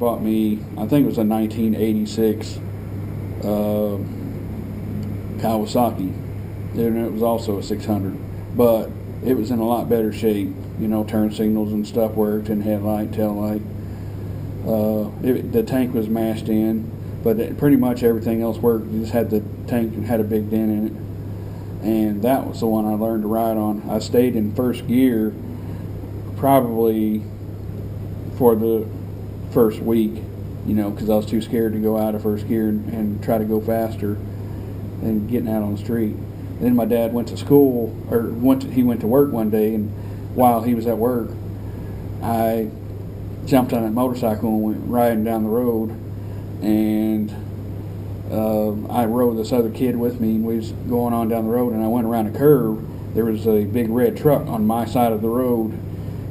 bought me, I think it was a 1986 Kawasaki, and it was also a 600, but it was in a lot better shape. You know, turn signals and stuff worked, and headlight, tail light. The tank was mashed in, but pretty much everything else worked. You just had the tank had a big dent in it, and that was the one I learned to ride on. I stayed in first gear probably for the first week, you know, because I was too scared to go out of first gear and try to go faster and getting out on the street. Then my dad went to school, or he went to work one day, and while he was at work, I jumped on that motorcycle and went riding down the road, and I rode this other kid with me, and we was going on down the road, and I went around a curve. There was a big red truck on my side of the road,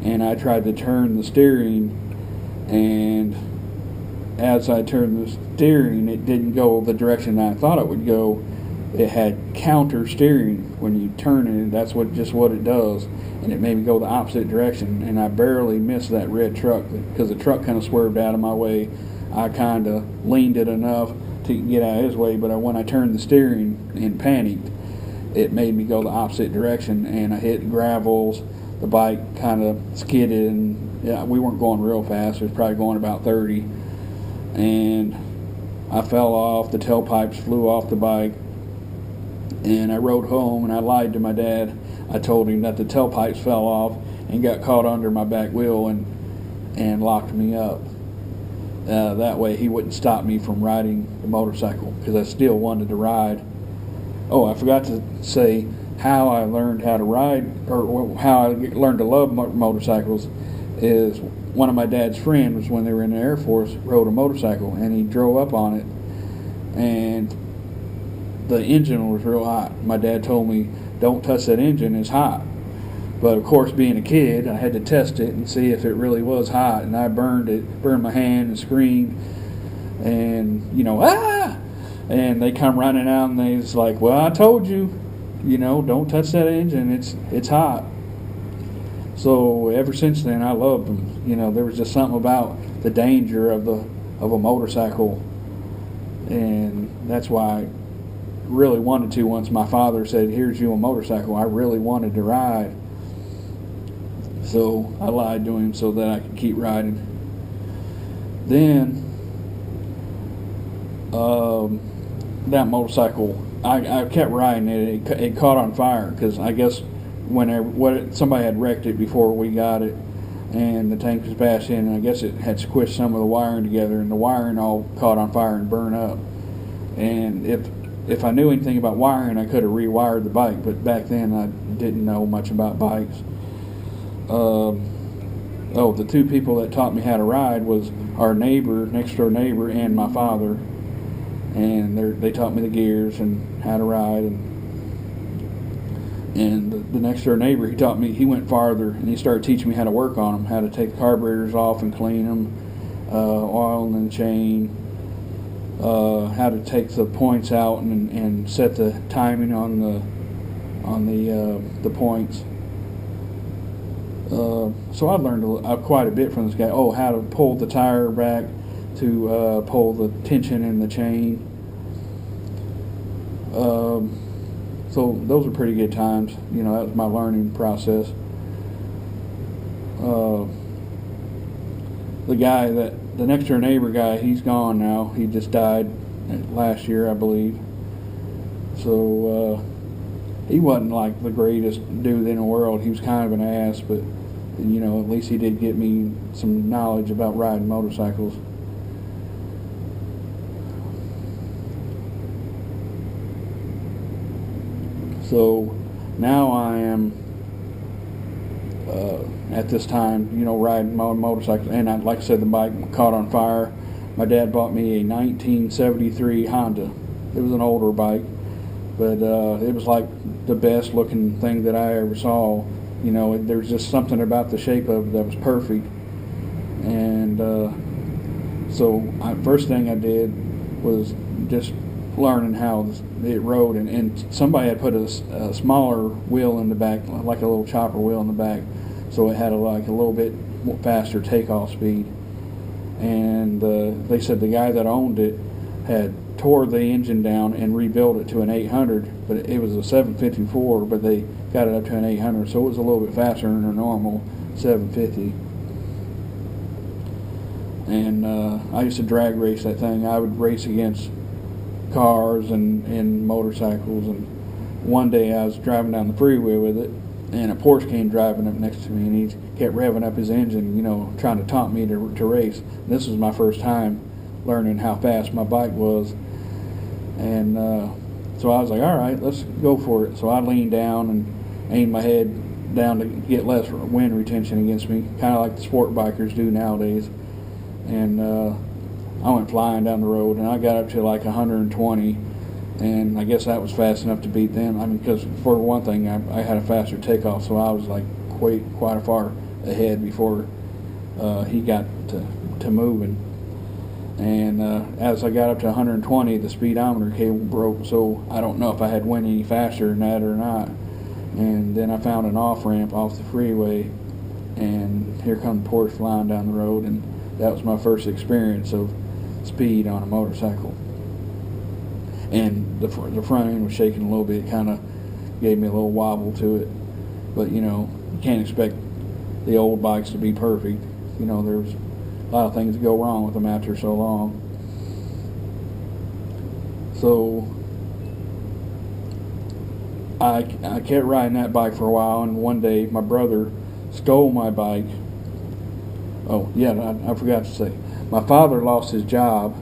and I tried to turn the steering, and as I turned the steering, it didn't go the direction I thought it would go. It had counter steering. When you turn it, that's just what it does, and it made me go the opposite direction, and I barely missed that red truck because the truck kind of swerved out of my way. I kind of leaned it enough to get out of his way, but when I turned the steering and panicked, it made me go the opposite direction, and I hit gravels. The bike kind of skidded, and yeah, we weren't going real fast. It was probably going about 30, and I fell off. The tailpipes flew off the bike, and I rode home, and I lied to my dad. I told him that the tailpipes fell off and got caught under my back wheel and locked me up. That way he wouldn't stop me from riding the motorcycle, because I still wanted to ride. Oh, I forgot to say how I learned how to ride, or how I learned to love motorcycles, is one of my dad's friends, when they were in the Air Force, rode a motorcycle, and he drove up on it, and the engine was real hot. My dad told me, don't touch that engine, it's hot. But of course, being a kid, I had to test it and see if it really was hot, and I burned my hand and screamed, and, you know, ah! And they come running out, and they was like, well, I told you, you know, don't touch that engine, it's hot. So ever since then, I loved them. You know, there was just something about the danger of a motorcycle, and that's why I really wanted to. Once my father said, here's you a motorcycle, I really wanted to ride. So I lied to him so that I could keep riding. Then that motorcycle, I kept riding it. It caught on fire, because I guess somebody had wrecked it before we got it, and the tank was bashed in, and I guess it had squished some of the wiring together, and the wiring all caught on fire and burned up. And if I knew anything about wiring, I could have rewired the bike, but back then I didn't know much about bikes. The two people that taught me how to ride was our next door neighbor, and my father, and they taught me the gears and how to ride. And the next door neighbor, he went farther, and he started teaching me how to work on them, how to take the carburetors off and clean them, oil in the chain, how to take the points out and set the timing on the points. So I learned quite a bit from this guy. Oh, how to pull the tire back to pull the tension in the chain. So those are pretty good times. You know, that was my learning process. The next door neighbor guy, he's gone now. He just died last year, I believe. So he wasn't like the greatest dude in the world. He was kind of an ass, but you know, at least he did get me some knowledge about riding motorcycles. So now I am at this time, you know, riding my motorcycle, and like I said, the bike caught on fire. My dad bought me a 1973 Honda. It was an older bike, but it was like the best looking thing that I ever saw. You know, there was just something about the shape of it that was perfect. And first thing I did was just learning how it rode, and somebody had put a smaller wheel in the back, like a little chopper wheel in the back, so it had a little bit faster takeoff speed. and they said the guy that owned it had tore the engine down and rebuilt it to an 800, but it was a 754, but they got it up to an 800, so it was a little bit faster than a normal 750. And I used to drag race that thing. I would race against cars and motorcycles, and one day I was driving down the freeway with it, and a Porsche came driving up next to me, and he kept revving up his engine, you know, trying to taunt me to race. And this was my first time learning how fast my bike was, and so I was like, all right, let's go for it. So I leaned down and aimed my head down to get less wind retention against me, kind of like the sport bikers do nowadays. And I went flying down the road, and I got up to like 120, and I guess that was fast enough to beat them. I mean, because for one thing, I had a faster takeoff, so I was like quite far ahead before he got to moving. And as I got up to 120, the speedometer cable broke, so I don't know if I had went any faster than that or not. And then I found an off-ramp off the freeway, and here come Porsche flying down the road, and that was my first experience of speed on a motorcycle. And the front end was shaking a little bit, kind of gave me a little wobble to it. But, you know, you can't expect the old bikes to be perfect. You know, there's a lot of things that go wrong with them after so long. So I kept riding that bike for a while, and one day my brother stole my bike. Oh, yeah, I forgot to say. My father lost his job,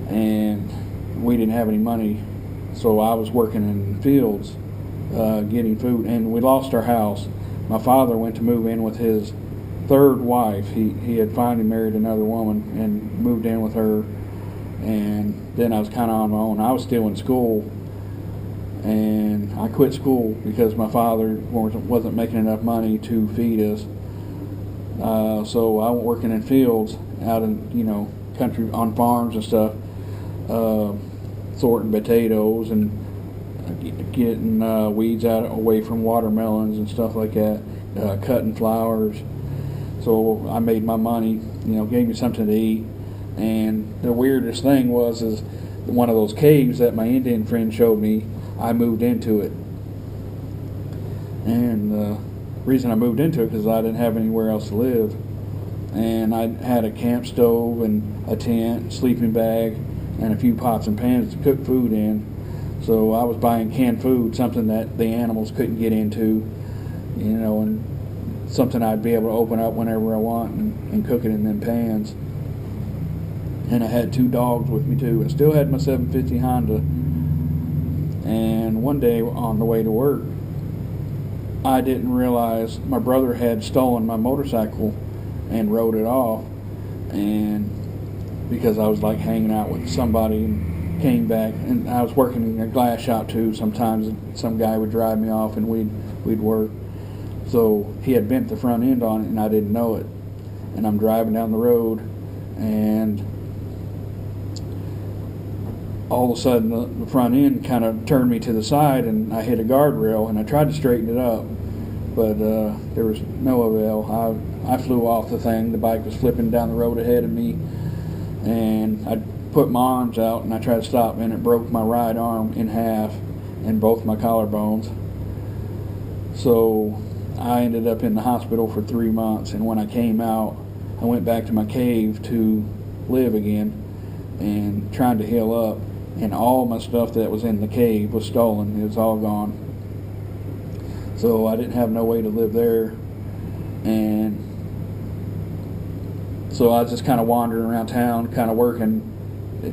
and we didn't have any money, so I was working in fields getting food, and we lost our house. My father went to move in with his third wife. He had finally married another woman and moved in with her, and then I was kind of on my own. I was still in school, and I quit school because my father wasn't making enough money to feed us. So I went working in fields out in, you know, country, on farms and stuff, sorting potatoes and getting weeds away from watermelons and stuff like that, cutting flowers. So I made my money, you know, gave me something to eat. And the weirdest thing was one of those caves that my Indian friend showed me, I moved into it. And the reason I moved into it because I didn't have anywhere else to live. And I had a camp stove and a tent, sleeping bag, and a few pots and pans to cook food in. So I was buying canned food, something that the animals couldn't get into, you know, and something I'd be able to open up whenever I want and cook it in them pans. And I had 2 dogs with me too. I still had my 750 Honda. And one day on the way to work, I didn't realize my brother had stolen my motorcycle and rode it off. And because I was like hanging out with somebody and came back, and I was working in a glass shop too. Sometimes some guy would drive me off and we'd work. So he had bent the front end on it, and I didn't know it. And I'm driving down the road, and all of a sudden the front end kind of turned me to the side, and I hit a guardrail, and I tried to straighten it up, but there was no avail. I flew off the thing. The bike was flipping down the road ahead of me, and I put my arms out, and I tried to stop, and it broke my right arm in half and both my collarbones. So I ended up in the hospital for 3 months, and when I came out, I went back to my cave to live again and trying to heal up, and all my stuff that was in the cave was stolen. It was all gone. So I didn't have no way to live there, and so I was just kind of wandering around town, kind of working,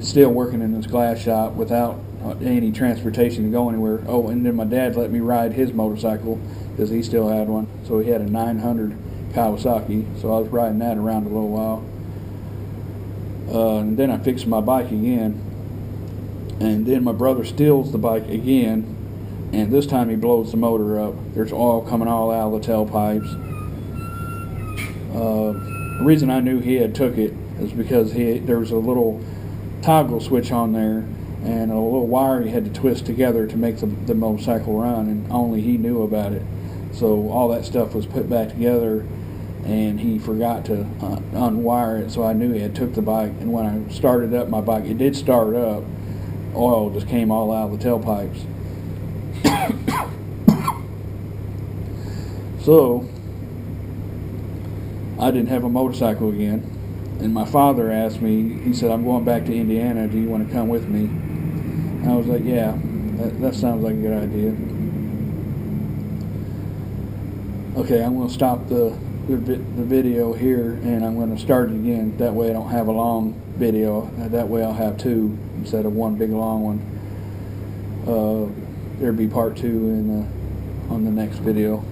still working in this glass shop without any transportation to go anywhere. Oh, and then my dad let me ride his motorcycle because he still had one. So he had a 900 Kawasaki, so I was riding that around a little while. And then I fixed my bike again, and then my brother steals the bike again, and this time he blows the motor up. There's oil coming all out of the tailpipes. The reason I knew he had took it is because there was a little toggle switch on there and a little wire he had to twist together to make the motorcycle run, and only he knew about it. So all that stuff was put back together, and he forgot to unwire it, so I knew he had took the bike. And when I started up my bike, it did start up. Oil just came all out of the tailpipes. So I didn't have a motorcycle again, and my father asked me, he said, I'm going back to Indiana, do you want to come with me? And I was like, yeah, that sounds like a good idea. Okay, I'm going to stop the video here, and I'm going to start it again. That way I don't have a long video. That way I'll have two instead of one big long one. There'll be part two on the next video.